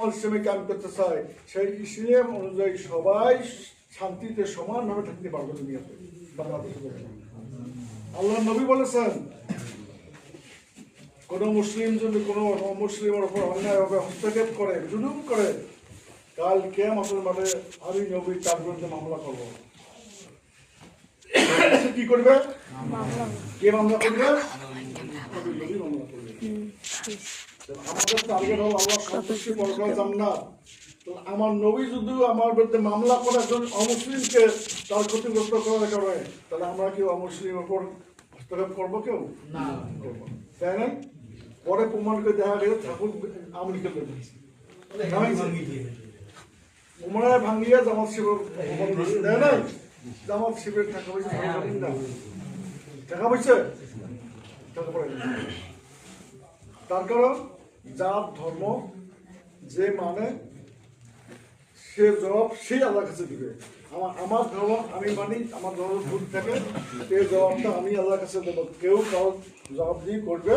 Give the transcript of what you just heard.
জামাত ইসলামী কায়েম করতে চায় সেই ইসলাম অনুযায়ী সবাই শান্তিতে সমানভাবে থাকতে পারবে দুনিয়াতে বাংলাদেশে। আল্লাহ নবী বলেছেন কোন মুসলিম যদি কোনো অমুসলিমের উপর অন্যায়ভাবে হস্তক্ষেপ করে, জুলুম করে, কাল কিয়ামতের মাঠে আমি নবী তার বিরুদ্ধে মামলা করব। কি করবে? কে মামলা করবে? নবী মামলা করবে। আমাদের টার্গেট হল আল্লাহ সন্তুষ্টি, পরকাল জান্নাত। তো আমার নবী যদি আমার বিরুদ্ধে মামলা করে একজন অমুসলিমকে তার ক্ষতিগ্রস্ত করার কারণে, তাহলে আমরা কেউ অমুসলিমের উপর হস্তক্ষেপ করবো? কেউ না, তাই না? পরে প্রমাণ করে দেখা গেছে ঠাকুর আমলিকে উমরায় ভাঙ্গিয়া জামাত শিবির দেয় নাই। জামাত শিবির টাকা পয়সা না, টাকা পয়সা টাকা পড়ে। তার কারণ যার ধর্ম যে মানে সে জবাব সেই আল্লাহর কাছে দিবে। আমার ধর্ম আমি মানি, আমার ধর্ম ভুল থাকে, সেই জবাবটা আমি আল্লাহর কাছে দেবো। কেউ কারো জবাব দিয়ে করবে